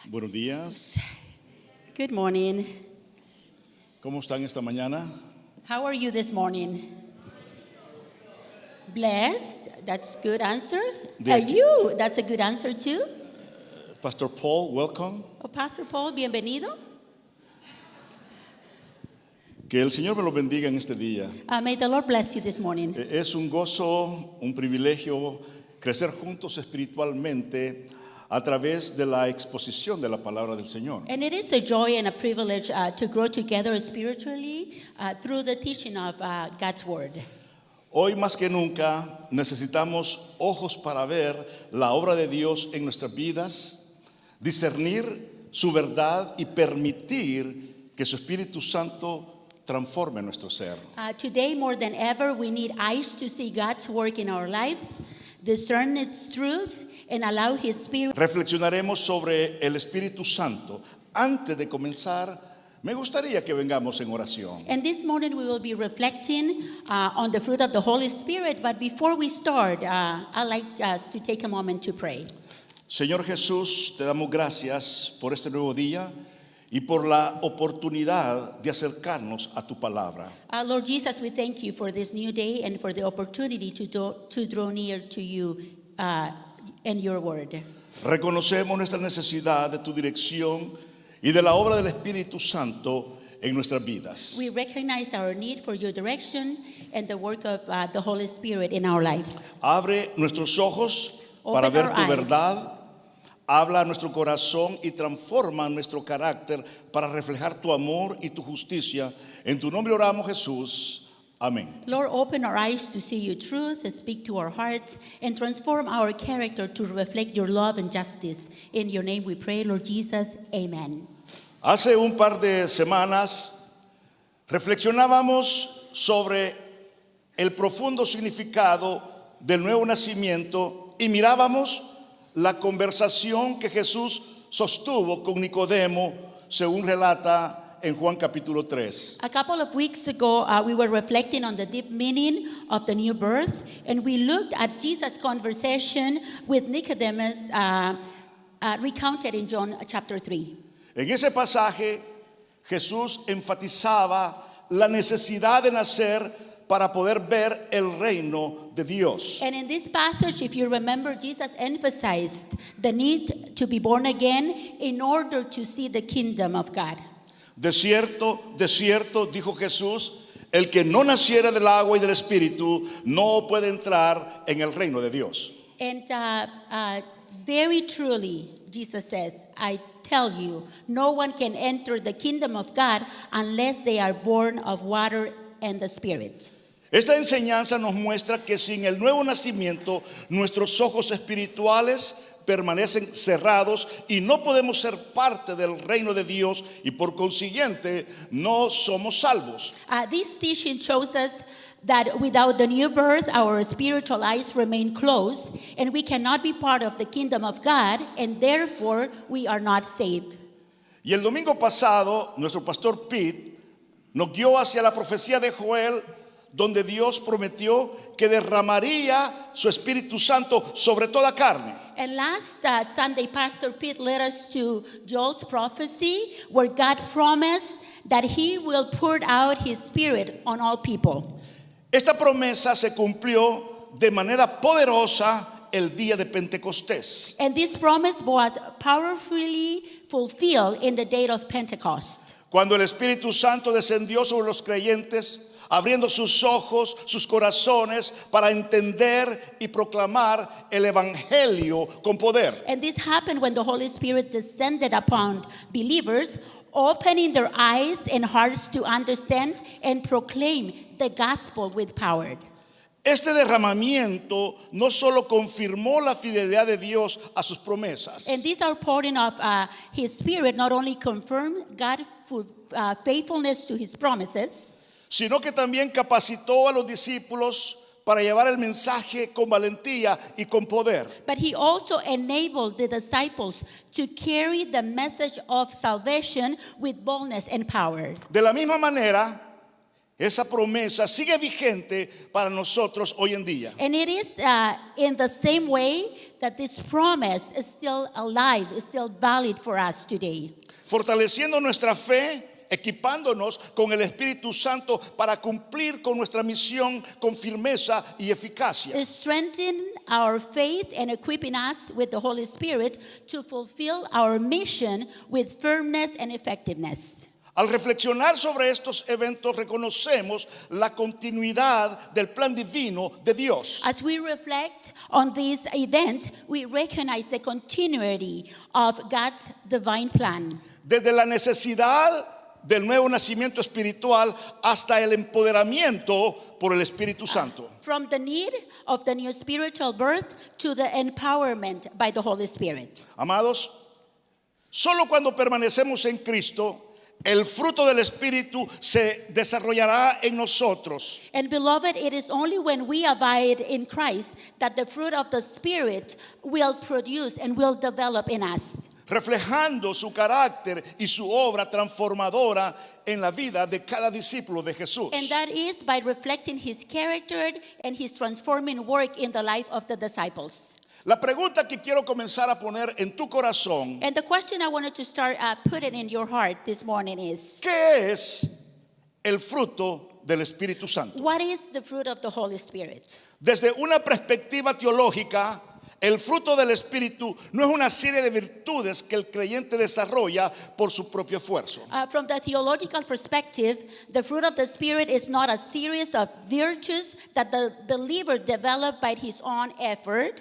Buenos días. Good morning. ¿Cómo están esta mañana? How are you this morning? Blessed. That's good answer. De Are aquí- you? That's a good answer too. Pastor Paul, welcome. Oh, Pastor Paul, bienvenido. Que el Señor me lo bendiga en este día. May the Lord bless you this morning. Es un gozo, un privilegio crecer juntos espiritualmente a través de la exposición de la palabra del Señor. And it is a joy and a privilege to grow together spiritually through the teaching of God's Word. Hoy más que nunca necesitamos ojos para ver la obra de Dios en nuestras vidas, discernir su verdad y permitir que su Espíritu Santo transforme nuestro ser. Today, more than ever, we need eyes to see God's work in our lives, discern its truth, and allow His Spirit. Reflexionaremos sobre el Espíritu Santo. Antes de comenzar, me gustaría que vengamos en oración. And this morning we will be reflecting on the fruit of the Holy Spirit. But before we start, I'd like us to take a moment to pray. Señor Jesús, te damos gracias por este nuevo día y por la oportunidad de acercarnos a tu palabra. Lord Jesus, we thank you for this new day and for the opportunity to draw near to you and your word. Reconocemos nuestra necesidad de tu dirección y de la obra del Espíritu Santo en nuestras vidas. We recognize our need for your direction and the work of the Holy Spirit in our lives. Abre nuestros ojos para Open ver our tu eyes. verdad. Habla a nuestro corazón y transforma nuestro carácter para reflejar tu amor y tu justicia. En tu nombre oramos, Jesús. Amén. Lord, open our eyes to see your truth, speak to our hearts, and transform our character to reflect your love and justice. In your name we pray, Lord Jesus. Amen. Hace un par de semanas reflexionábamos sobre el profundo significado del nuevo nacimiento y mirábamos la conversación que Jesús sostuvo con Nicodemo, según relata en Juan capítulo 3. A couple of weeks ago, we were reflecting on the deep meaning of the new birth, and we looked at Jesus' conversation with Nicodemus recounted in John chapter 3. En ese pasaje, Jesús enfatizaba la necesidad de nacer para poder ver el reino de Dios. And in this passage, if you remember, Jesus emphasized the need to be born again in order to see the kingdom of God. De cierto, dijo Jesús, el que no naciera del agua y del Espíritu no puede entrar en el reino de Dios. And very truly, Jesus says, I tell you, no one can enter the kingdom of God unless they are born of water and the Spirit. Esta enseñanza nos muestra que sin el nuevo nacimiento, nuestros ojos espirituales permanecen cerrados y no podemos ser parte del reino de Dios y por consiguiente no somos salvos. This teaching shows us that without the new birth, our spiritual eyes remain closed and we cannot be part of the kingdom of God, and therefore we are not saved. Y el domingo pasado, nuestro pastor Pete nos guió hacia la profecía de Joel, donde Dios prometió que derramaría su Espíritu Santo sobre toda carne. And last Sunday, Pastor Pete led us to Joel's prophecy, where God promised that He will pour out His Spirit on all people. Esta promesa se cumplió de manera poderosa el día de Pentecostés. And this promise was powerfully fulfilled in the day of Pentecost. Cuando el Espíritu Santo descendió sobre los creyentes, abriendo sus ojos, sus corazones para entender y proclamar el evangelio con poder. And this happened when the Holy Spirit descended upon believers, opening their eyes and hearts to understand and proclaim the gospel with power. Este derramamiento no solo confirmó la fidelidad de Dios a sus promesas, And this outpouring of His Spirit not only confirmed God's faithfulness to His promises, sino que también capacitó a los discípulos para llevar el mensaje con valentía y con poder. but He also enabled the disciples to carry the message of salvation with boldness and power. De la misma manera, esa promesa sigue vigente para nosotros hoy en día. And it is in the same way that this promise is still alive, is still valid for us today. Fortaleciendo nuestra fe, equipándonos con el Espíritu Santo para cumplir con nuestra misión con firmeza y eficacia. It strengthens our faith and equipping us with the Holy Spirit to fulfill our mission with firmness and effectiveness. Al reflexionar sobre estos eventos, reconocemos la continuidad del plan divino de Dios. As we reflect on this event, we recognize the continuity of God's divine plan. Desde la necesidad del nuevo nacimiento espiritual hasta el empoderamiento por el Espíritu Santo. From the need of the new spiritual birth to the empowerment by the Holy Spirit. Amados, solo cuando permanecemos en Cristo, el fruto del Espíritu se desarrollará en nosotros. And beloved, it is only when we abide in Christ that the fruit of the Spirit will produce and will develop in us. Reflejando su carácter y su obra transformadora en la vida de cada discípulo de Jesús. And that is by reflecting his character and his transforming work in the life of the disciples. La pregunta que quiero comenzar a poner en tu corazón, And the question I wanted to start putting in your heart this morning is, ¿qué es el fruto del Espíritu Santo? what is the fruit of the Holy Spirit? Desde una perspectiva teológica, el fruto del Espíritu no es una serie de virtudes que el creyente desarrolla por su propio esfuerzo. From the theological perspective, the fruit of the Spirit is not a series of virtues that the believer developed by his own effort,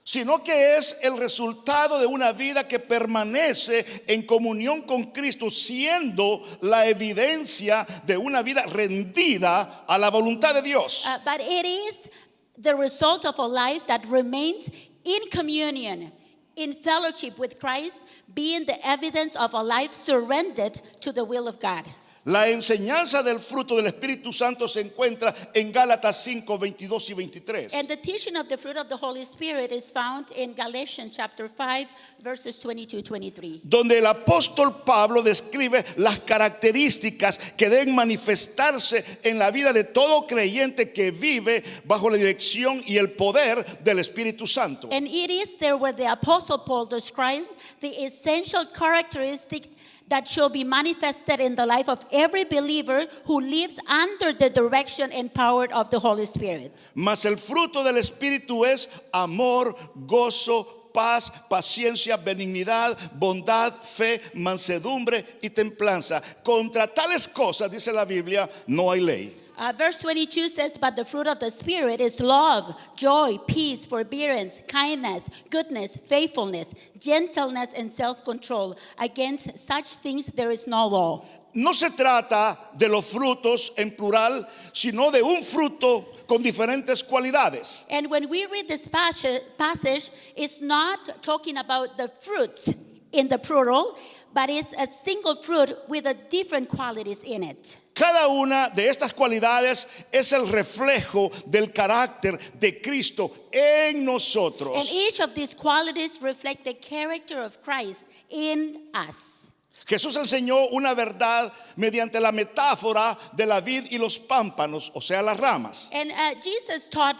Sino que es el resultado de una vida que permanece en comunión con Cristo, siendo la evidencia de una vida rendida a la voluntad de Dios. but it is the result of a life that remains in communion, in fellowship with Christ, being the evidence of a life surrendered to the will of God. La enseñanza del fruto del Espíritu Santo se encuentra en Gálatas 5, 22 y 23. And the teaching of the fruit of the Holy Spirit is found in Galatians chapter 5, verses 22-23. Donde el apóstol Pablo describe las características que deben manifestarse en la vida de todo creyente que vive bajo la dirección y el poder del Espíritu Santo. And it is there where the Apostle Paul described the essential characteristic that shall be manifested in the life of every believer who lives under the direction and power of the Holy Spirit. Mas el fruto del Espíritu es amor, gozo, paz, paciencia, benignidad, bondad, fe, mansedumbre y templanza. Contra tales cosas, dice la Biblia, no hay ley. Verse 22 says, but the fruit of the Spirit is love, joy, peace, forbearance, kindness, goodness, faithfulness, gentleness, and self-control. Against such things there is no law. No se trata de los frutos en plural, sino de un fruto con diferentes cualidades. And when we read this passage, it's not talking about the fruits in the plural, but it's a single fruit with a different qualities in it. Cada una de estas cualidades es el reflejo del carácter de Cristo en nosotros. And each of these qualities reflect the character of Christ in us. Jesús enseñó una verdad mediante la metáfora de la vid y los pámpanos, o sea, las ramas. And Jesus taught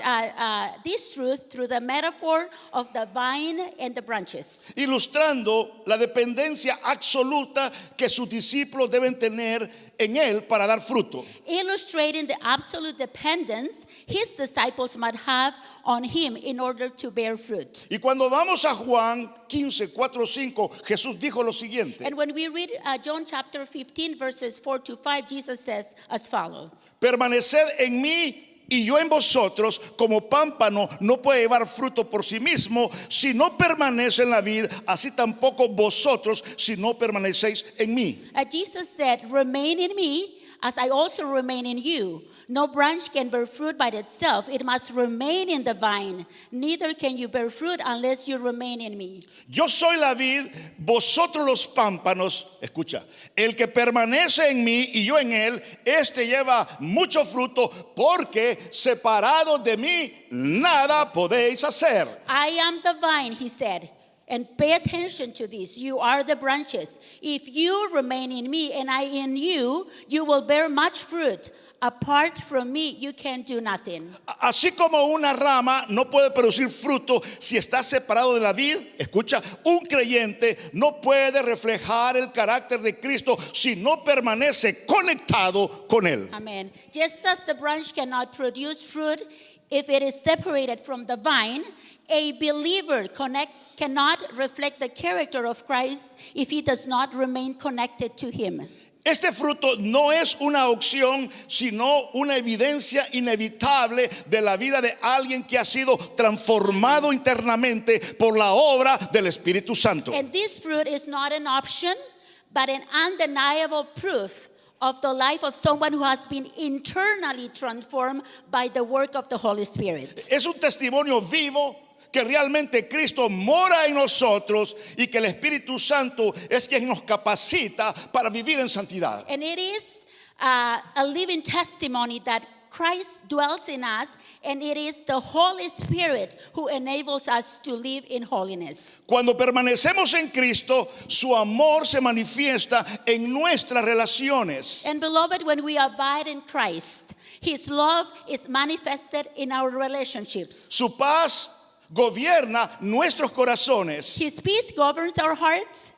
this truth through the metaphor of the vine and the branches, Ilustrando la dependencia absoluta que sus discípulos deben tener en Él para dar fruto. illustrating the absolute dependence his disciples might have on him in order to bear fruit. Y cuando vamos a Juan 15, 4, 5, Jesús dijo lo siguiente: And when we read John chapter 15, verses 4-5, Jesus says as follows. permaneced en mí y yo en vosotros, como pámpano no puede llevar fruto por sí mismo si no permanece en la vid, así tampoco vosotros si no permanecéis en mí. Jesus said, remain in me as I also remain in you. No branch can bear fruit by itself. It must remain in the vine. Neither can you bear fruit unless you remain in me. Yo soy la vid, vosotros los pámpanos. Escucha, el que permanece en mí y yo en él, este lleva mucho fruto, porque separados de mí nada podéis hacer. I am the vine, he said. And pay attention to this. You are the branches. If you remain in me and I in you, you will bear much fruit. apart from me, you can do nothing. Así como una rama no puede producir fruto si está separado de la vid, escucha, un creyente no puede reflejar el carácter de Cristo si no permanece conectado con él. Amen. Just as the branch cannot produce fruit if it is separated from the vine, a believer cannot reflect the character of Christ if he does not remain connected to him. Este fruto no es una opción, sino una evidencia inevitable de la vida de alguien que ha sido transformado internamente por la obra del Espíritu Santo. And this fruit is not an option, but an undeniable proof of the life of someone who has been internally transformed by the work of the Holy Spirit. Es un testimonio vivo que realmente Cristo mora en nosotros y que el Espíritu Santo es quien nos capacita para vivir en santidad. And it is a living testimony that Christ dwells in us, and it is the Holy Spirit who enables us to live in holiness. Cuando permanecemos en Cristo, su amor se manifiesta en nuestras relaciones. And beloved, when we abide in Christ, His love is manifested in our relationships. Su paz gobierna nuestros corazones. His peace governs our hearts,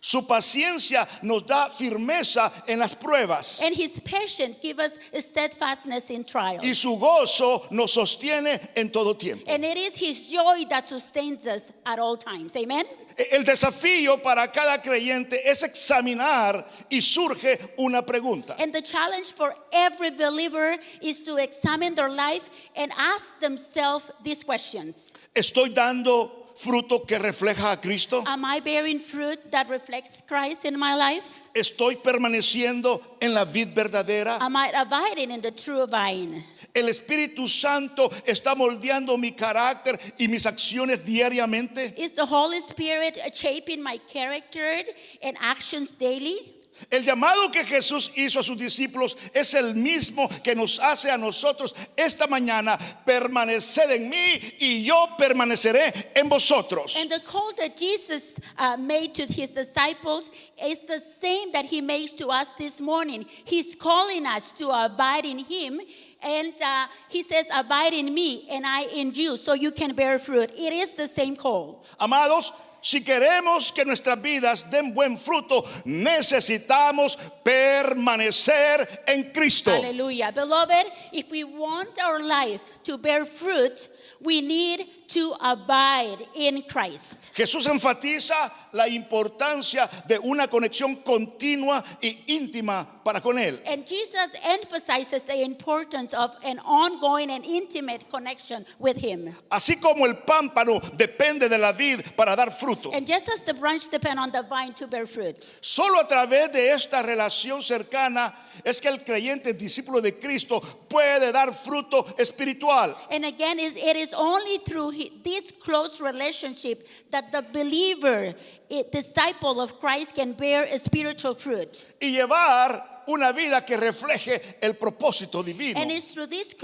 Su paciencia nos da firmeza en las pruebas. and His patience gives us steadfastness in trials. Y su gozo nos sostiene en todo tiempo. And it is His joy that sustains us at all times. Amen? El desafío para cada creyente es examinar y surge una pregunta. And the challenge for every believer is to examine their life and ask themselves these questions. ¿Estoy dando fruto que refleja a Cristo? Am I bearing fruit that reflects Christ in my life? ¿Estoy permaneciendo en la vid verdadera? Am I abiding in the true vine? ¿El Espíritu Santo está moldeando mi carácter y mis acciones diariamente? Is the Holy Spirit shaping my character and actions daily? El llamado que Jesús hizo a sus discípulos es el mismo que nos hace a nosotros esta mañana: permaneced en mí y yo permaneceré en vosotros. And the call that Jesus made to His disciples is the same that He makes to us this morning. He's calling us to abide in Him. And He says, abide in me and I in you, so you can bear fruit. It is the same call. Amados, si queremos que nuestras vidas den buen fruto, necesitamos permanecer en Cristo. Hallelujah. Beloved, if we want our life to bear fruit, we need to abide in Christ. Jesús enfatiza la importancia de una conexión continua y íntima para con Él. And Jesus emphasizes the importance of an ongoing and intimate connection with Him. Así como el pámpano depende de la vid para dar fruto. And just as the branch depends on the vine to bear fruit. Solo a través de esta relación cercana es que el creyente, discípulo de Cristo, puede dar fruto espiritual. And again, it is only through this close relationship that the believer, a disciple of Christ, can bear a spiritual fruit. Y llevar una vida que refleje el propósito divino. And it's through this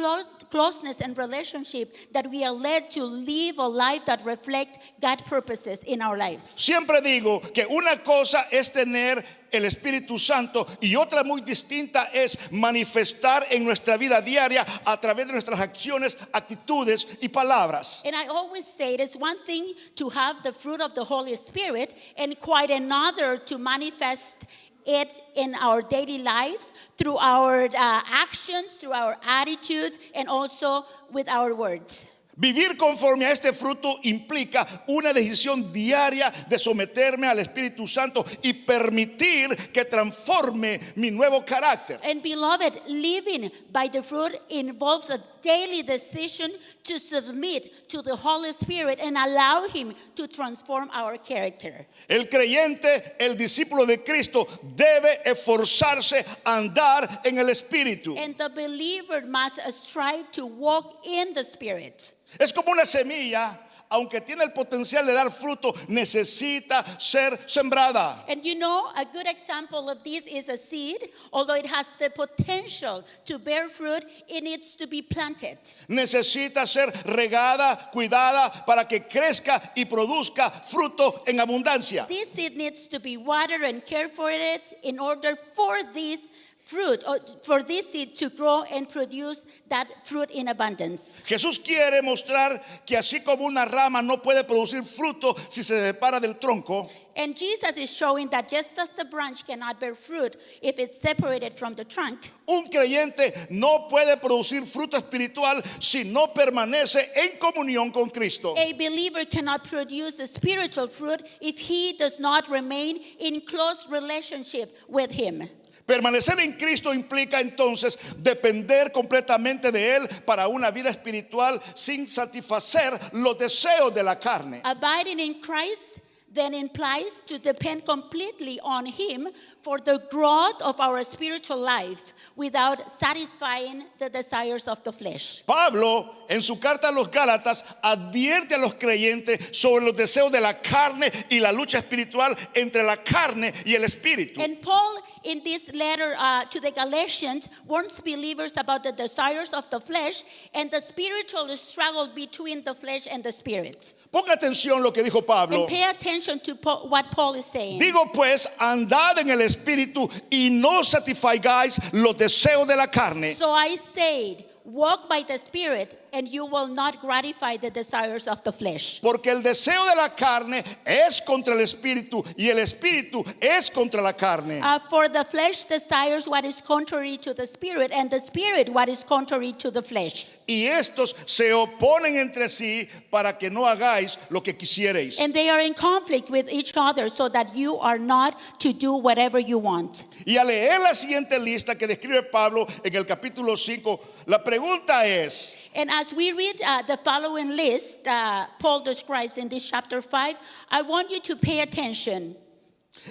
closeness and relationship that we are led to live a life that reflects God's purposes in our lives. Siempre digo que una cosa es tener el Espíritu Santo y otra muy distinta es manifestar en nuestra vida diaria a través de nuestras acciones, actitudes y palabras. And I always say it is one thing to have the fruit of the Holy Spirit and quite another to manifest it in our daily lives through our actions, through our attitudes, and also with our words. Vivir conforme a este fruto implica una decisión diaria de someterme al Espíritu Santo y permitir que transforme mi nuevo carácter. And beloved, living by the fruit involves a daily decision to submit to the Holy Spirit and allow Him to transform our character. El creyente, el discípulo de Cristo, debe esforzarse a andar en el Espíritu. And the believer must strive to walk in the Spirit. Es como una semilla, aunque tiene el potencial de dar fruto, necesita ser sembrada. And you know, a good example of this is a seed. Although it has the potential to bear fruit, it needs to be planted. Necesita ser regada, cuidada para que crezca y produzca fruto en abundancia. This seed needs to be watered and cared for it in order for this fruit, or for this seed to grow and produce that fruit in abundance. Jesús quiere mostrar que así como una rama no puede producir fruto si se separa del tronco, And Jesus is showing that just as the branch cannot bear fruit if it's separated from the trunk, un creyente no puede producir fruto espiritual si no permanece en comunión con Cristo. a believer cannot produce a spiritual fruit if he does not remain in close relationship with him. Permanecer en Cristo implica entonces depender completamente de Él para una vida espiritual sin satisfacer los deseos de la carne. Abiding in Christ then implies to depend completely on him for the growth of our spiritual life without satisfying the desires of the flesh. Pablo, en su carta a los Gálatas, advierte a los creyentes sobre los deseos de la carne y la lucha espiritual entre la carne y el espíritu. And Paul, in this letter to the Galatians, warns believers about the desires of the flesh and the spiritual struggle between the flesh and the spirit. Ponga atención lo que dijo Pablo. And pay attention to what Paul is saying. Digo pues, andad en el espíritu y no satisfagáis los deseos de la carne. So I said, walk by the Spirit, and you will not gratify the desires of the flesh. Porque el deseo de la carne es contra el espíritu y el espíritu es contra la carne. For the flesh desires what is contrary to the Spirit, and the Spirit what is contrary to the flesh. Y estos se oponen entre sí para que no hagáis lo que quisierais. And they are in conflict with each other so that you are not to do whatever you want. Y al leer la siguiente lista que describe Pablo en el capítulo 5, la pregunta es, And as we read the following list Paul describes in this chapter 5, I want you to pay attention.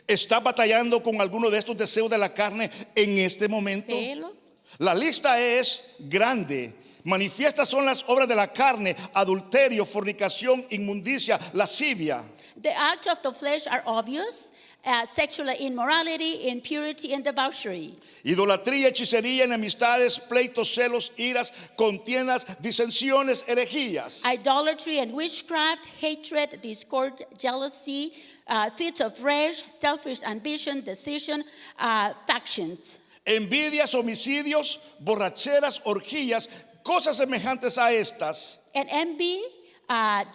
¿estás batallando con alguno de estos deseos de la carne en este momento? Léelo. La lista es grande. Manifiestas son las obras de la carne: adulterio, fornicación, inmundicia, lascivia. The acts of the flesh are obvious. Sexual immorality, impurity, and debauchery. Idolatría, hechicería, enemistades, pleitos, celos, iras, contiendas, disensiones, herejías. Idolatry and witchcraft, hatred, discord, jealousy, fits of rage, selfish ambition, decision, factions. Envidias, homicidios, borracheras, orgías, cosas semejantes a estas. And envy,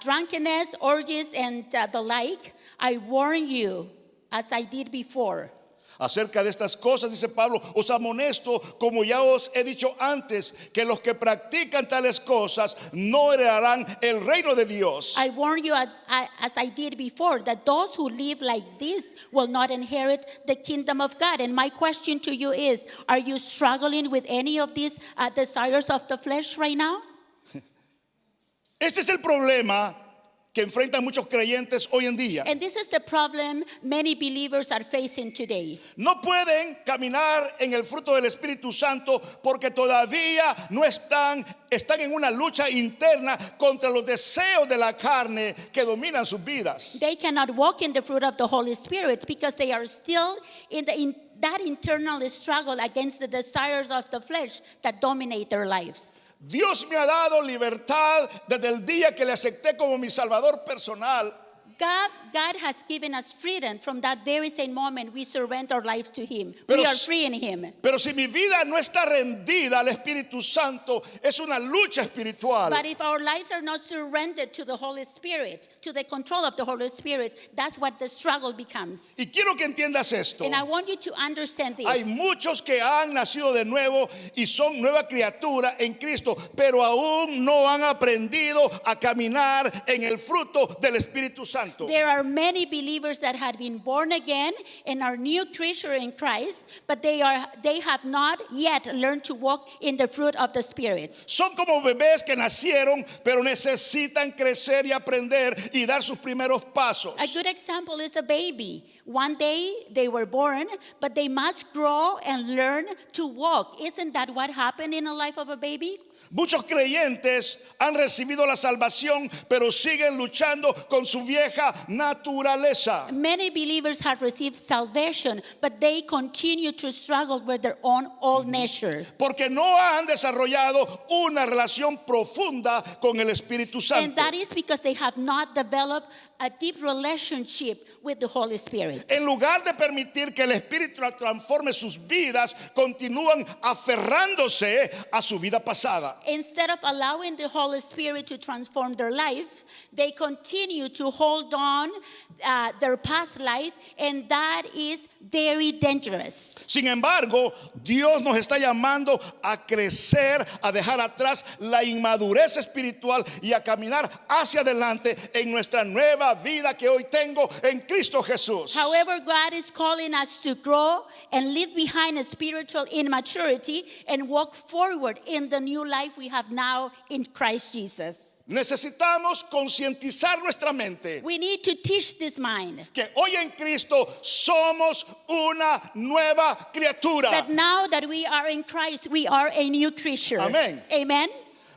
drunkenness, orgies, and the like. I warn you, as I did before. Acerca de estas cosas, dice Pablo, os amonesto, como ya os he dicho antes, que los que practican tales cosas no heredarán el reino de Dios. I warn you, as I did before, that those who live like this will not inherit the kingdom of God. And my question to you is, are you struggling with any of these desires of the flesh right now? Este es el problema que enfrentan muchos creyentes hoy en día. And this is the problem many believers are facing today. No pueden caminar en el fruto del Espíritu Santo porque todavía no están en una lucha interna contra los deseos de la carne que dominan sus vidas. They cannot walk in the fruit of the Holy Spirit because they are still in that internal struggle against the desires of the flesh that dominate their lives. Dios me ha dado libertad desde el día que le acepté como mi Salvador personal. God has given us freedom from that very same moment we surrender our lives to Him. Pero We are free in Him. Pero si mi vida no está rendida al Espíritu Santo, es una lucha espiritual. But if our lives are not surrendered to the Holy Spirit, to the control of the Holy Spirit, that's what the struggle becomes. Y quiero que entiendas esto. And I want you to understand this. Hay muchos que han nacido de nuevo y son nueva criatura en Cristo, pero aún no han aprendido a caminar en el fruto del Espíritu Santo. There are many believers that have been born again and are new creature in Christ, but they have not yet learned to walk in the fruit of the Spirit. Son como bebés que nacieron, pero necesitan crecer y aprender y dar sus primeros pasos. A good example is a baby. One day they were born, but they must grow and learn to walk. Isn't that what happened in the life of a baby? Muchos creyentes han recibido la salvación, pero siguen luchando con su vieja naturaleza. Many believers have received salvation, but they continue to struggle with their own old nature. Porque no han desarrollado una relación profunda con el Espíritu And Santo. that is because they have not developed a deep relationship with the Holy Spirit. En lugar de permitir que el Espíritu transforme sus vidas, continúan aferrándose a su vida pasada. Instead of allowing the Holy Spirit to transform their life, they continue to hold on their past life, and that is very dangerous. Sin embargo, Dios nos está llamando a crecer, a dejar atrás la inmadurez espiritual y a caminar hacia adelante en nuestra nueva vida que hoy tengo en Cristo Jesús. However, God is calling us to grow and leave behind a spiritual immaturity and walk forward in the new life we have now in Christ Jesus. Necesitamos concientizar nuestra mente We need to teach this mind que hoy en Cristo somos una nueva criatura. that now that we are in Christ, we are a new creature. Amén. Amen.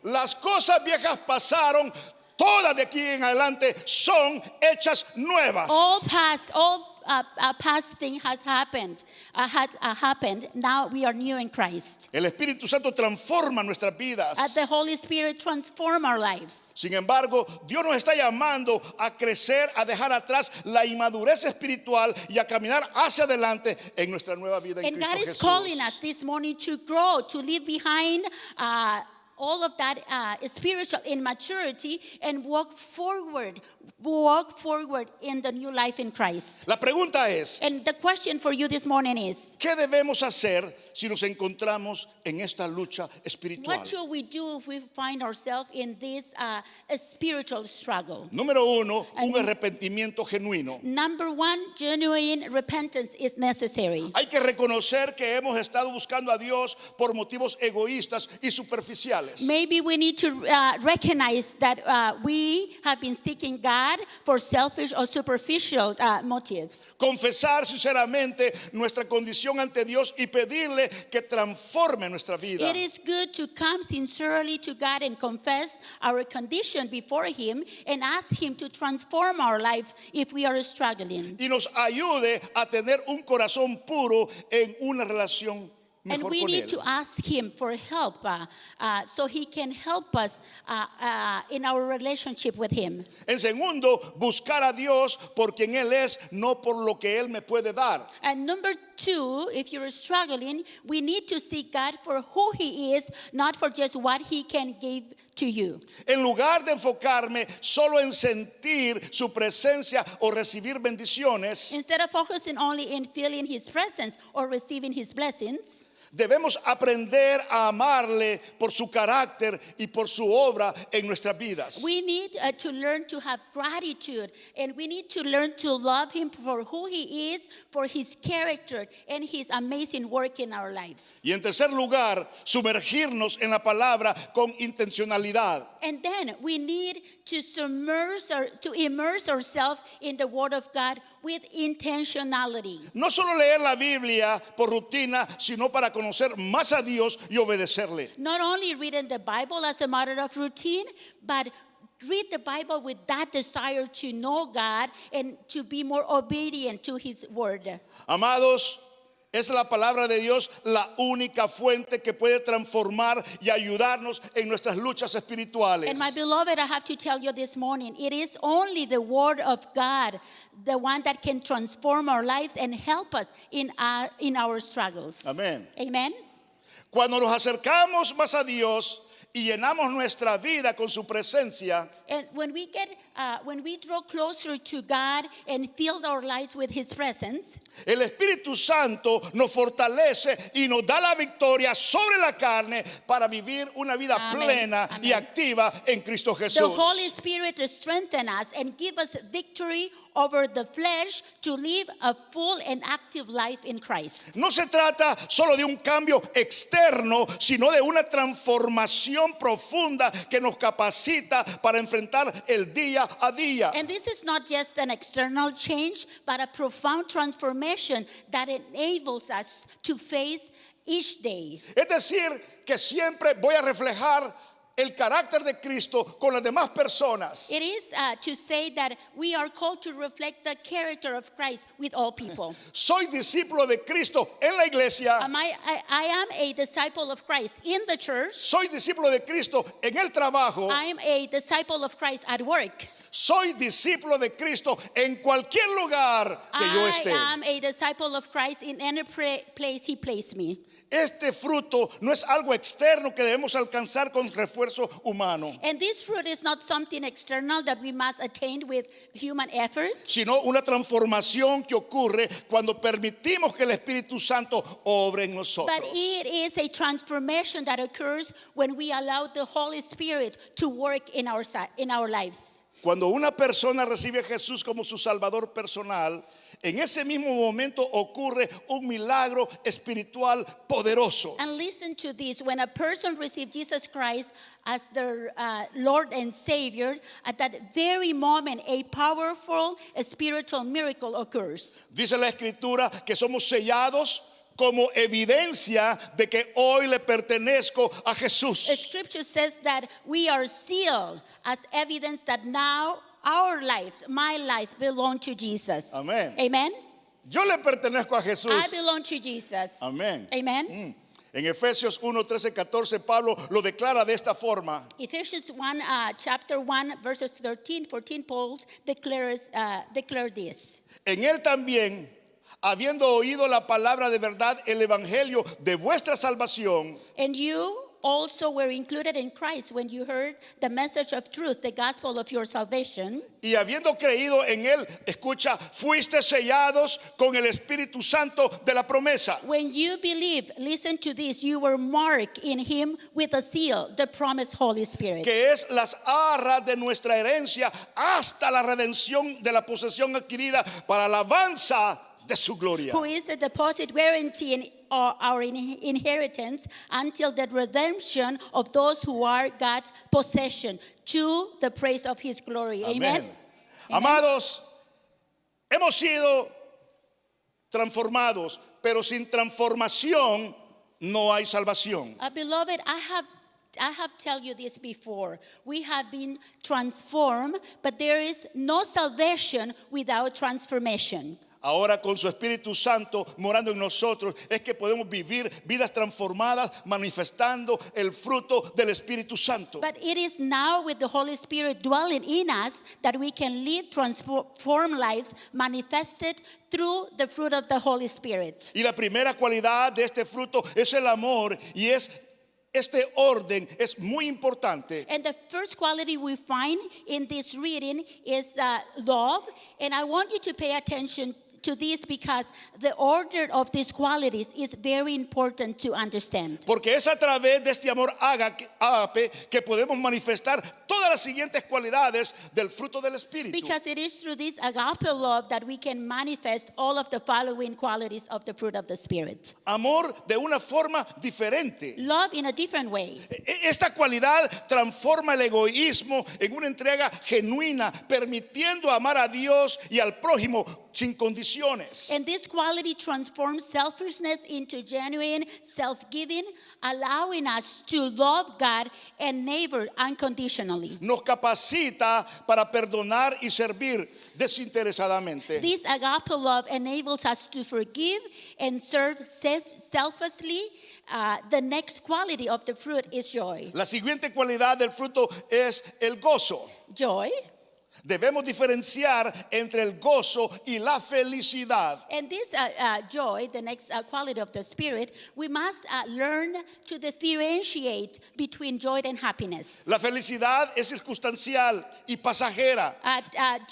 Las cosas viejas pasaron, todas de aquí en adelante son hechas nuevas. All past thing has happened. Now we are new in Christ. El Espíritu Santo transforma nuestras vidas. As the Holy Spirit transform our lives. Sin embargo, Dios nos está llamando a crecer, a dejar atrás la inmadurez espiritual y a caminar hacia adelante en nuestra nueva vida en And Cristo God is Jesús. calling us this morning to grow, to leave behind all of that spiritual immaturity and walk forward in the new life in Christ. La pregunta es, And the question for you this morning is, ¿qué debemos hacer si nos encontramos en esta lucha espiritual? what should we do if we find ourselves in this spiritual struggle? Número uno, un arrepentimiento genuino. Number one, genuine repentance is necessary. Hay que reconocer que hemos estado buscando a Dios por motivos egoístas y superficiales. Maybe we need to recognize that we have been seeking God for selfish or superficial motives. Confesar sinceramente nuestra condición ante Dios y pedirle que transforme nuestra vida. It is good to come sincerely to God and confess our condition before Him and ask Him to transform our life if we are struggling. Y nos ayude a tener un corazón puro en una relación And mejor we con need Él. to ask Him for help so He can help us in our relationship with Him. En segundo, buscar a Dios por quien Él es, no por lo que Él me puede dar. And number two, if you're struggling, we need to seek God for who He is, not for just what He can give to you. En lugar de enfocarme solo en sentir su presencia o recibir bendiciones, Instead of focusing only in feeling His presence or receiving His blessings, debemos aprender a amarle por su carácter y por su obra en nuestras vidas. we need to learn to have gratitude, and we need to learn to love Him for who He is, for His character and His amazing work in our lives. Y en tercer lugar, sumergirnos en la palabra con intencionalidad. And then we need to immerse ourselves in the Word of God with intentionality. No solo leer la Biblia por rutina, sino para conocer más a Dios y obedecerle. Not only reading the Bible as a matter of routine, but read the Bible with that desire to know God and to be more obedient to His Word. Amados, es la palabra de Dios la única fuente que puede transformar y ayudarnos en nuestras luchas espirituales. And my beloved, I have to tell you this morning, it is only the Word of God, the one that can transform our lives and help us in our struggles. Amén. Amen. Cuando nos acercamos más a Dios y llenamos nuestra vida con su presencia, And when we draw closer to God and fill our lives with His presence, el Espíritu Santo nos fortalece y nos da la victoria sobre la carne para vivir una vida Amén. plena y Amén. activa en Cristo the Jesús. Holy Spirit strengthens us and give us victory over the flesh to live a full and active life in Christ. No se trata solo de un cambio externo, sino de una transformación profunda que nos capacita para enfrentar el día a día. And this is not just an external change, but a profound transformation that enables us to face each day. Es decir, que siempre voy a reflejar el carácter de Cristo con las demás personas. It is to say that we are called to reflect the character of Christ with all people. Soy discípulo de Cristo en la iglesia. I am a disciple of Christ in the church. Soy discípulo de Cristo en el trabajo. I am a disciple of Christ at work. Soy discípulo de Cristo en cualquier lugar que yo I esté. am a disciple of Christ in any place He placed me. Este fruto no es algo externo que debemos alcanzar con refuerzo humano, And this fruit is not something external that we must attain with human effort, sino una transformación que ocurre cuando permitimos que el Espíritu Santo obre en nosotros. but it is a transformation that occurs when we allow the Holy Spirit to work in our lives. Cuando una persona recibe a Jesús como su Salvador personal, en ese mismo momento ocurre un milagro espiritual poderoso. And listen to this, when a person receives Jesus Christ as their Lord and Savior, at that very moment a powerful spiritual miracle occurs. Dice la Escritura que somos sellados como evidencia de que hoy le pertenezco a The Jesús. scripture says that we are sealed as evidence that now our lives, my life, belong to Jesus. Amén. Amen. Yo le pertenezco a Jesús. I belong to Jesus. Amén. Amen. En Efesios 1, 13, 14, Pablo lo declara de esta forma. Ephesians 1, chapter 1, verses 13, 14, Paul declare this. En él también, habiendo oído la palabra de verdad, el evangelio de vuestra salvación, And you also were included in Christ when you heard the message of truth, the gospel of your salvation. y habiendo creído en él, escucha, fuiste sellados con el Espíritu Santo de la promesa. When you believe, listen to this, you were marked in him with a seal, the promised Holy Spirit. Que es las arras de nuestra herencia hasta la redención de la posesión adquirida para alabanza de su gloria. Who is the deposit guarantee in our inheritance until the redemption of those who are God's possession, to the praise of his glory. Amen. Amados, hemos sido transformados, pero sin transformación no hay salvación. Beloved, I have tell you this before. We have been transformed, but there is no salvation without transformation. Ahora con su Espíritu Santo morando en nosotros es que podemos vivir vidas transformadas manifestando el fruto del Espíritu Santo. But it is now with the Holy Spirit dwelling in us that we can live transformed lives manifested through the fruit of the Holy Spirit. Y la primera cualidad de este fruto es el amor, y este orden es muy importante. And the first quality we find in this reading is love. And I want you to pay attention to this because the order of these qualities is very important to understand. Porque es a través de este amor ágape que podemos manifestar todas las siguientes cualidades del fruto del Espíritu. Because it is through this agape love that we can manifest all of the following qualities of the fruit of the Spirit. Amor de una forma diferente. Love in a different way. Esta cualidad transforma el egoísmo en una entrega genuina, permitiendo amar a Dios y al prójimo sin condiciones. And this quality transforms selfishness into genuine self-giving, allowing us to love God and neighbor unconditionally. Nos capacita para perdonar y servir desinteresadamente. This agape love enables us to forgive and serve selflessly. The next quality of the fruit is joy. La siguiente cualidad del fruto es el gozo. Joy. Debemos diferenciar entre el gozo y la felicidad. And this joy, the next quality of the Spirit, we must learn to differentiate between joy and happiness. La felicidad es circunstancial y pasajera.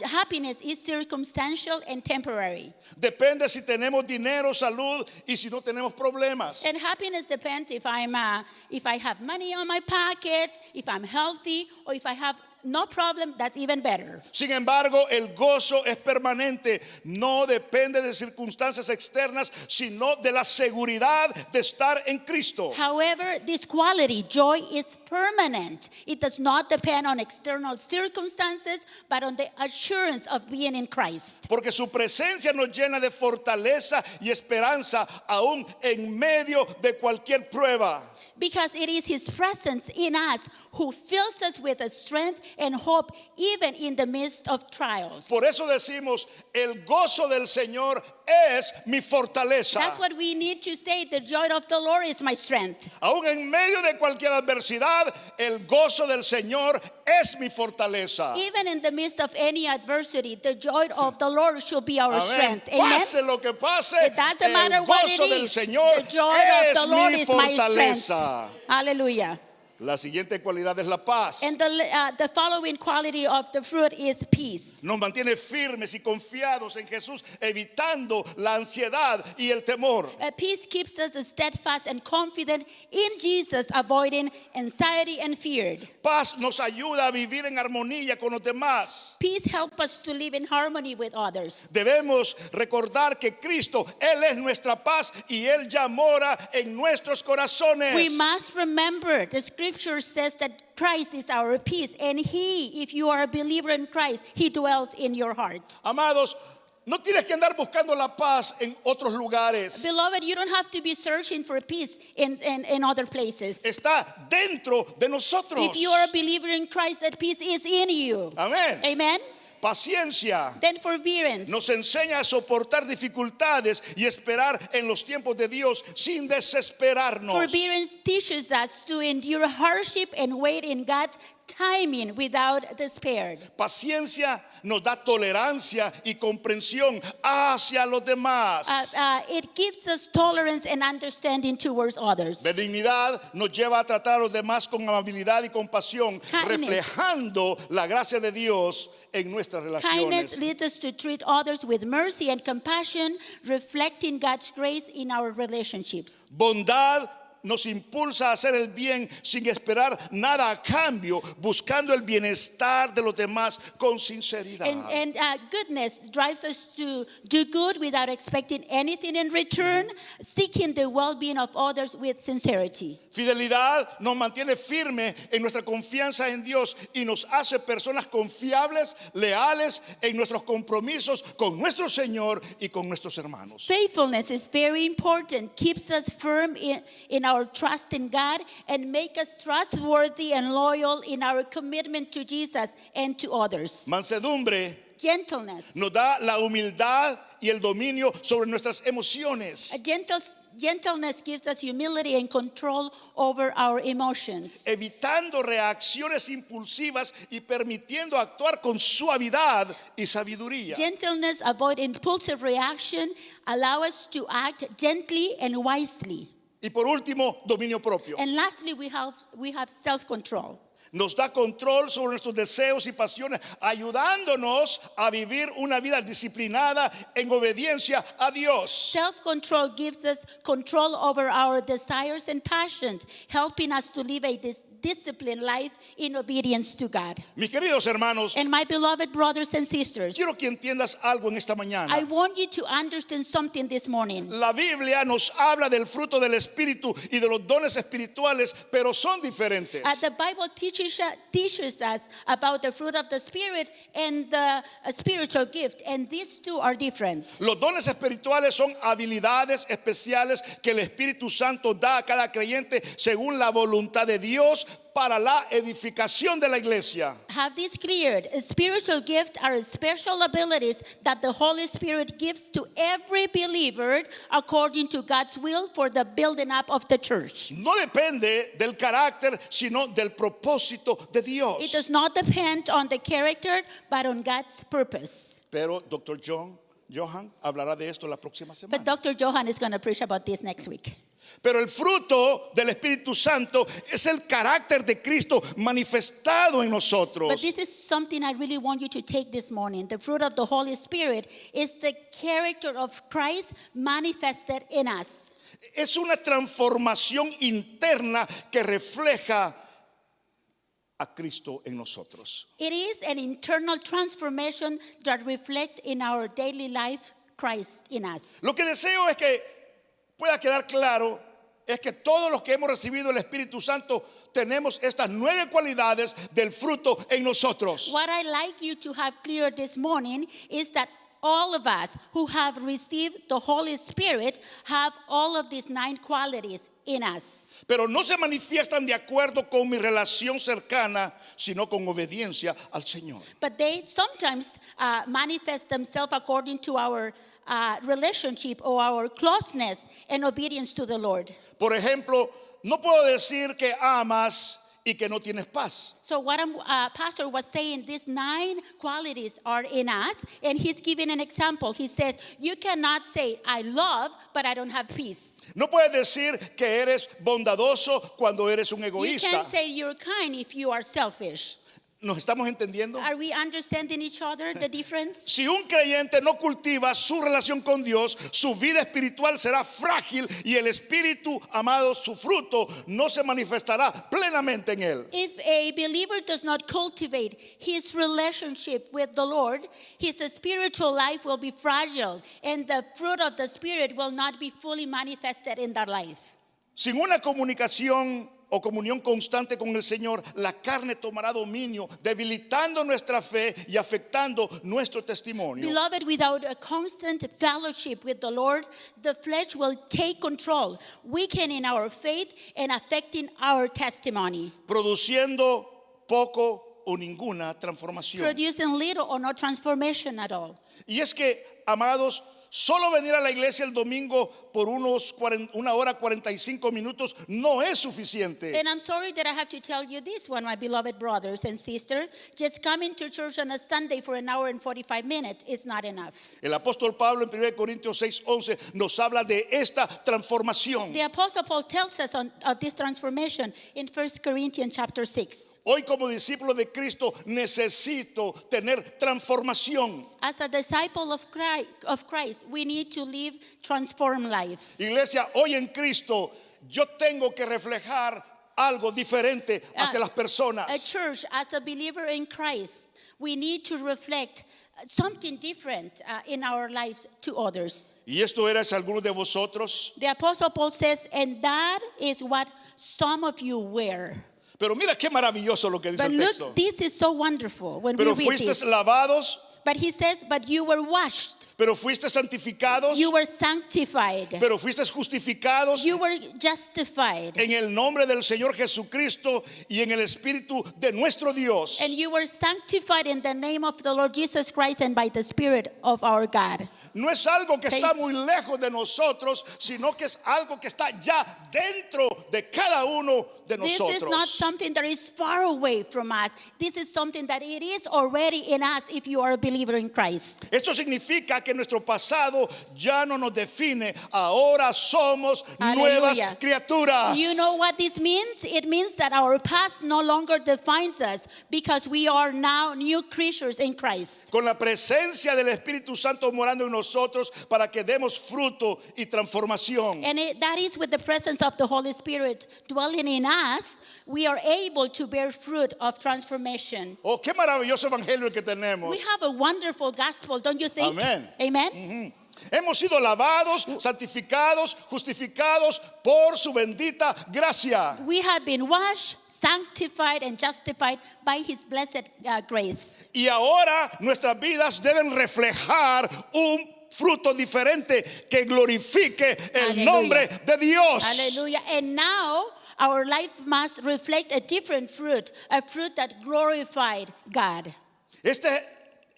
Happiness is circumstantial and temporary. Depende si tenemos dinero, salud y si no tenemos problemas. And happiness depends if I have money on my pocket, if I'm healthy, or if I have no problem, that's even better. Sin embargo, el gozo es permanente, no depende de circunstancias externas, sino de la seguridad de estar en Cristo. However, this quality, joy, is permanent. It does not depend on external circumstances, but on the assurance of being in Christ. Porque su presencia nos llena de fortaleza y esperanza aún en medio de cualquier prueba. Because it is His presence in us who fills us with a strength and hope even in the midst of trials. Por eso decimos, el gozo del Señor es mi fortaleza. That's what we need to say. The joy of the Lord is my strength. Aún en medio de cualquier adversidad, el gozo del Señor es mi fortaleza. Even in the midst of any adversity, the joy of the Lord should be our Amén. strength. Amen. Pase lo que pase, It doesn't matter el what gozo it del is. Señor The joy of es the Lord mi is my fortaleza. strength. Hallelujah. La siguiente cualidad es la paz. And the following quality of the fruit is peace. Nos mantiene firmes y confiados en Jesús, evitando la ansiedad y el temor. Peace keeps us steadfast and confident in Jesus, avoiding anxiety and fear. Paz nos ayuda a vivir en armonía con los demás. Peace helps us to live in harmony with others. Debemos recordar que Cristo, Él es nuestra paz y Él ya mora en nuestros corazones. We must remember the scripture says that Christ is our peace, and He, if you are a believer in Christ, He dwells in your heart. Amados, no tienes que andar buscando la paz en otros lugares. Beloved, you don't have to be searching for peace in other places. Está dentro de nosotros. If you are a believer in Christ, that peace is in you. Amén. Amen. Paciencia Then forbearance. nos enseña a soportar dificultades y esperar en los tiempos de Dios sin desesperarnos. Forbearance teaches us to endure hardship and wait in God's timing without despair. Paciencia nos da tolerancia y comprensión hacia los demás. It gives us tolerance and understanding towards others. Benignidad nos lleva a tratar a los demás con amabilidad y compasión, Kindness. reflejando la gracia de Dios en nuestras Kindness relaciones. leads us to treat others with mercy and compassion, reflecting God's grace in our relationships. Bondad nos impulsa a hacer el bien sin esperar nada a cambio, buscando el bienestar de los demás con sinceridad. And goodness drives us to do good without expecting anything in return, seeking the well-being of others with sincerity. Fidelidad nos mantiene firme en nuestra confianza en Dios y nos hace personas confiables, leales en nuestros compromisos con nuestro Señor y con nuestros hermanos. Faithfulness is very important, keeps us firm in our trust in God and make us trustworthy and loyal in our commitment to Jesus and to others. Mansedumbre Gentleness. nos da la humildad y el dominio sobre nuestras emociones, Gentleness gives us humility and control over our emotions. evitando reacciones impulsivas y permitiendo actuar con suavidad y sabiduría. Gentleness, avoid impulsive reaction, allow us to act gently and wisely. Y por último, dominio propio. And lastly, we have self-control. Nos da control sobre nuestros deseos y pasiones, ayudándonos a vivir una vida disciplinada en obediencia a Dios. Self-control gives us control over our desires and passions, helping us to live a disciplined life in obedience to God. Mis queridos hermanos, And my beloved brothers and sisters, quiero que entiendas algo en esta I mañana. want you to understand something this morning. La Biblia nos habla del fruto del Espíritu y de los dones espirituales, pero son diferentes. The Bible teaches us about the fruit of the Spirit and the spiritual gift, and these two are different. Los dones espirituales son habilidades especiales que el Espíritu Santo da a cada creyente según la voluntad de Dios para la edificación de la iglesia. Have this cleared. Spiritual gifts are special abilities that the Holy Spirit gives to every believer according to God's will for the building up of the church. No depende del carácter, sino del propósito de It Dios. does not depend on the character, but on God's purpose. Pero Dr. Johan hablará de esto la próxima But semana. Dr. Johan is going to preach about this next week. Pero el fruto del Espíritu Santo es el carácter de Cristo manifestado en nosotros. But this is something I really want you to take this morning. The fruit of the Holy Spirit is the character of Christ manifested in us. Es una transformación interna que refleja a Cristo en nosotros. It is an internal transformation that reflects in our daily life Christ in us. Lo que deseo es que pueda quedar claro es que todos los que hemos recibido el Espíritu Santo tenemos estas 9 cualidades del fruto en nosotros. What I'd like you to have clear this morning is that all of us who have received the Holy Spirit have all of these 9 qualities in us. Pero no se manifiestan de acuerdo con mi relación cercana, sino con obediencia al Señor. But they sometimes manifest themselves according to our relationship or our closeness and obedience to the Lord. Por ejemplo, no puedo decir que amas y que no tienes paz. So what Pastor was saying, these 9 qualities are in us, and he's giving an example. He says, you cannot say, I love, but I don't have peace. No puedes decir que eres bondadoso cuando eres un You egoísta. can't say you're kind if you are selfish. ¿Nos estamos entendiendo? Are we understanding each other, the difference? Si un creyente no cultiva su relación con Dios, su vida espiritual será frágil y el Espíritu, amado, su fruto, no se manifestará plenamente en él. If a believer does not cultivate his relationship with the Lord, his spiritual life will be fragile, and the fruit of the Spirit will not be fully manifested in their life. Sin una comunicación o comunión constante con el Señor, la carne tomará dominio, debilitando nuestra fe y afectando nuestro testimonio. Beloved, without a constant fellowship with the Lord, the flesh will take control, weakening our faith and affecting our testimony, Produciendo poco o ninguna transformación. producing little or no transformation at all. Y es que, amados, solo venir a la iglesia el domingo por una hora 45 minutos no es suficiente. And I'm sorry that I have to tell you this one, my beloved brothers and sisters. Just coming to church on a Sunday for an hour and 45 minutes is not enough. El apóstol Pablo en 1 Corintios 6:11 nos habla de esta transformación. The Apostle Paul tells us of this transformation in 1 Corinthians chapter 6. Hoy como discípulo de Cristo necesito tener transformación. As a disciple of Christ, we need to live transformed lives. Iglesia, hoy en Cristo yo tengo que reflejar algo diferente hacia las A personas. church, as a believer in Christ, we need to reflect something different in our lives to others. Y esto era algunos de vosotros. The Apostle Paul says, and that is what some of you wear. Pero mira qué maravilloso lo que dice But el texto. look, this is so wonderful when Pero we read fuisteis this. lavados, But he says, but you were washed, pero fuisteis santificados, you were sanctified, pero fuisteis justificados you were justified, en el nombre del Señor Jesucristo y en el Espíritu de nuestro Dios. and you were sanctified in the name of the Lord Jesus Christ and by the Spirit of our God. No es algo que está Praise- muy lejos de nosotros, sino que es algo que está ya dentro de cada uno de This is not nosotros. something that is far away from us. This is something that it is already in us if you are a believer in Christ. Esto significa que nuestro pasado ya no nos define. Ahora somos nuevas Aleluya. criaturas. You know what this means? It means that our past no longer defines us because we are now new creatures in Christ. Con la presencia del Espíritu Santo morando en nosotros para que demos fruto y transformación. And that is with the presence of the Holy Spirit dwelling in us, we are able to bear fruit of transformation. Oh, qué maravilloso evangelio el que tenemos. We have a wonderful gospel, don't you think? Amén. Amen? Hemos sido lavados, santificados, justificados por su bendita gracia. We have been washed, sanctified, and justified by His blessed grace. Y ahora nuestras vidas deben reflejar un fruto diferente que glorifique el Aleluya. nombre de Dios. Hallelujah. And now our life must reflect a different fruit, a fruit that glorified God. Esta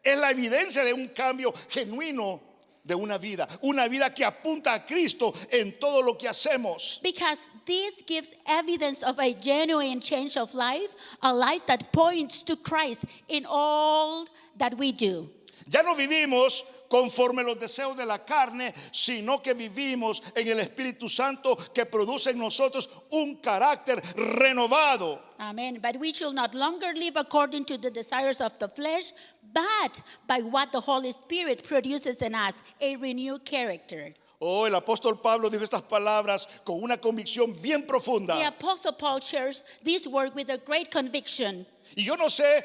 es la evidencia de un cambio genuino de una vida que apunta a Cristo en todo lo que hacemos. Because this gives evidence of a genuine change of life, a life that points to Christ in all that we do. Ya no vivimos conforme los deseos de la carne, sino que vivimos en el Espíritu Santo que produce en nosotros un carácter renovado. Amen. But we shall not longer live according to the desires of the flesh, but by what the Holy Spirit produces in us, a renewed character. Oh, el apóstol Pablo dijo estas palabras con una convicción bien profunda. The Apostle Paul shares this word with a great conviction. Y yo no sé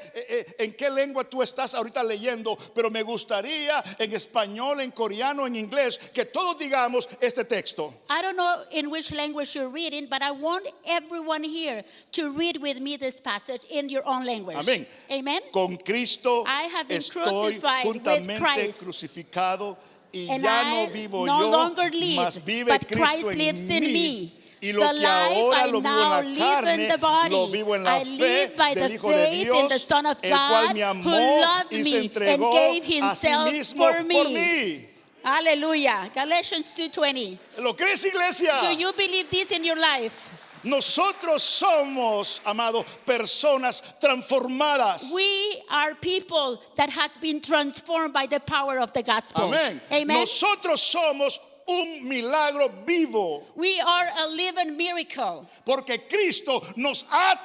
en qué lengua tú estás ahorita leyendo, pero me gustaría en español, en coreano, en inglés, que todos digamos este texto. I don't know in which language you're reading, but I want everyone here to read with me this passage in your own language. Amén. Amen. Con Cristo I have been estoy crucified with juntamente Christ. crucificado y And ya no I vivo no yo, longer live, mas vive but Cristo Christ en lives in mí. me. Y lo The que life ahora I lo vivo now en la live in carne, the body. lo vivo en la I fe live by del the Hijo de faith in the Dios, Son of el cual God me who amó loved y se me and entregó gave a sí himself mismo for por me. mí. Hallelujah. Galatians 2:20. ¿Lo crees, iglesia? Do you believe this in your life? Nosotros somos, amados, personas transformadas. We are people that has been transformed by the power of the gospel. Amén. Amen. Nosotros somos un milagro vivo. We are a living miracle Porque Cristo nos ha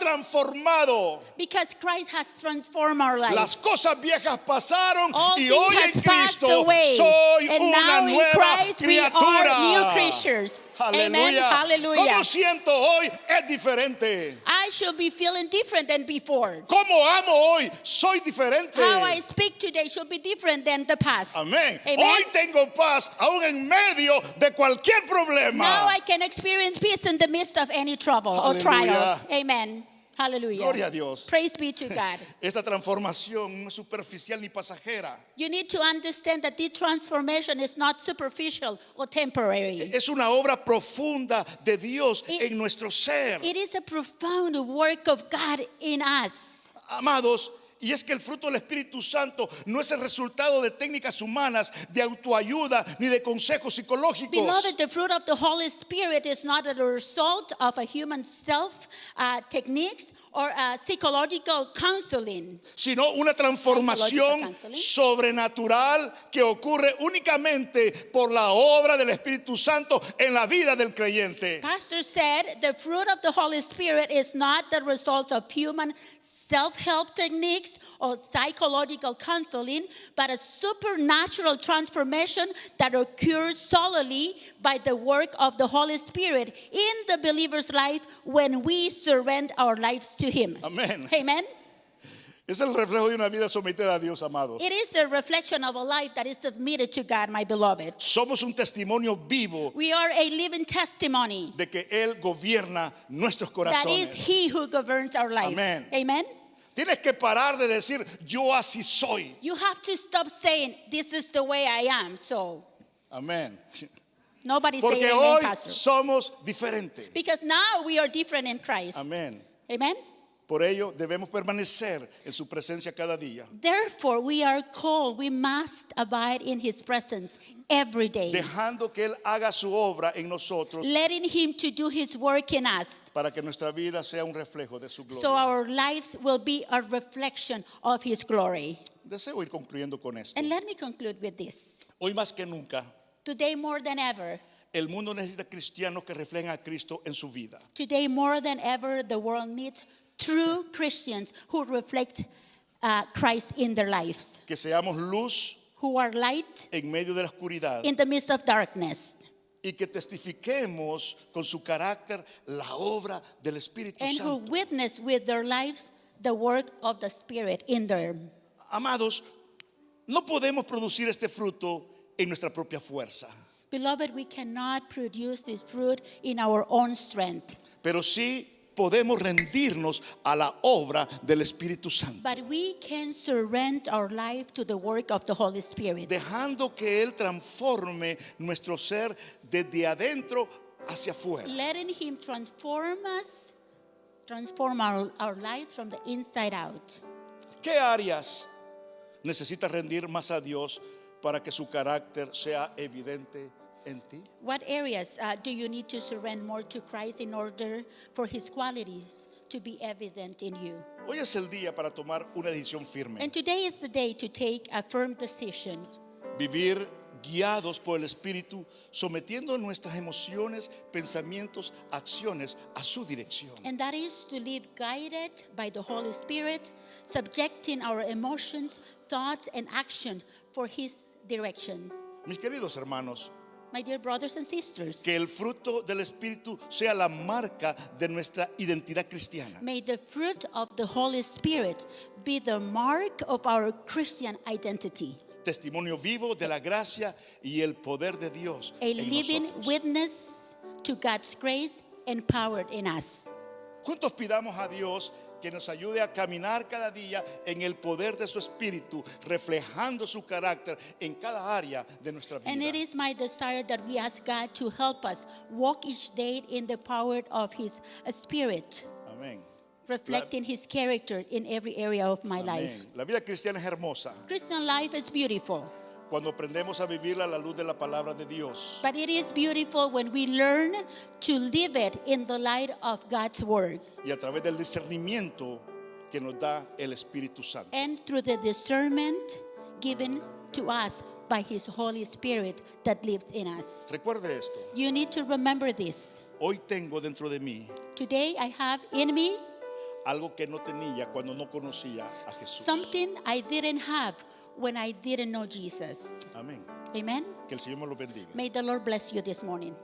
transformado. because Christ has transformed our lives. Las cosas viejas pasaron All y things hoy has en passed Cristo away. soy And una now in nueva Christ we criatura. are new creatures. Amen. Aleluya. Hallelujah. ¿Cómo siento hoy? Es diferente. I should be feeling different than before. ¿Cómo amo hoy? Soy diferente. How I speak today should be different than the past. Amén. Amen. Hoy tengo paz aún en medio de cualquier problema. Now I can experience peace in the midst of any trouble or Hallelujah. trials. Amen. Hallelujah. Gloria a Dios. Praise be to God. Esta transformación no es superficial ni pasajera. You need to understand that this transformation is not superficial or temporary. Es una obra profunda de Dios en nuestro ser. It is a profound work of God in us. Amados, y es que el fruto del Espíritu Santo no es el resultado de técnicas humanas, de autoayuda, ni de consejos psicológicos, Beloved, the fruit of the Holy Spirit is not a result of a human self techniques or psychological counseling. sino una transformación sobrenatural que ocurre únicamente por la obra del Espíritu Santo en la vida del creyente. Pastor said the fruit of the Holy Spirit is not the result of human self-help techniques or psychological counseling, but a supernatural transformation that occurs solely by the work of the Holy Spirit in the believer's life when we surrender our lives to Him. Amén. Amen. Es el reflejo de una vida sometida a Dios, amados. It is the reflection of a life that is submitted to God, my beloved. Somos un testimonio vivo We are a living testimony de que Él gobierna nuestros that is corazones. He who governs our lives. Amén. Amen. Tienes que parar de decir, yo así soy. You have to stop saying, this is the way I am, so. Amén. Nobody's Porque saying hoy amen, Pastor. somos diferentes. Because now we are different in Christ. Amén. Amen. Por ello debemos permanecer en su presencia cada día, Therefore, we are called, we must abide in His presence every day, dejando que Él haga su obra en nosotros letting Him to do His work in us, para que nuestra vida sea un reflejo de su gloria. so our lives will be a reflection of His glory. Deseo ir concluyendo con esto. And let me conclude with this. Hoy más que nunca, Today, more than ever, el mundo necesita cristianos que reflejen a Cristo en su vida. today, more than ever, the world needs true Christians who reflect Christ in their lives, Que seamos luz who are light en medio de la oscuridad in the midst of darkness, y que testifiquemos con su carácter la obra del Espíritu and who Santo. witness with their lives the work of the Spirit in them. Amados, no podemos producir este fruto en nuestra propia fuerza, Beloved, we cannot produce this fruit in our own strength, pero sí podemos rendirnos a la obra del Espíritu Santo, but we can surrender our life to the work of the Holy Spirit, dejando que Él transforme nuestro ser desde adentro hacia afuera. letting Him transform us, transform our lives from the inside out. ¿Qué áreas necesitas rendir más a Dios para que su carácter sea evidente en ti? What areas do you need to surrender more to Christ in order for His qualities to be evident in you? Hoy es el día para tomar una decisión firme. And today is the day to take a firm decision. Vivir guiados por el Espíritu, sometiendo nuestras emociones, pensamientos, acciones a su dirección. And that is to live guided by the Holy Spirit, subjecting our emotions, thoughts, and action for His direction. Mis queridos hermanos, My dear brothers and sisters, Que el fruto del Espíritu sea la marca de nuestra identidad cristiana. may the fruit of the Holy Spirit be the mark of our Christian identity. Testimonio vivo de la gracia y el poder de Dios A en living nosotros. witness to God's grace empowered in us. Juntos pidamos a Dios que nos ayude a caminar cada día en el poder de su Espíritu, reflejando su carácter en cada área de nuestra vida. And it is my desire that we ask God to help us walk each day in the power of His Spirit, Amén. reflecting His character in every area of my life. Amén. La vida cristiana es hermosa Christian life is beautiful, cuando aprendemos a vivirla a la luz de la palabra de Dios. but it is beautiful when we learn to live it in the light of God's Word Y a través del discernimiento que nos da el Espíritu Santo. and through the discernment given to us by His Holy Spirit that lives in us. Recuerde esto. You need to remember this. Hoy tengo dentro de mí Today I have in me algo que no tenía cuando no conocía a Jesús. something I didn't have when I didn't know Jesus. Amén. Amen. Que el Señor me lo bendiga. May the Lord bless you this morning.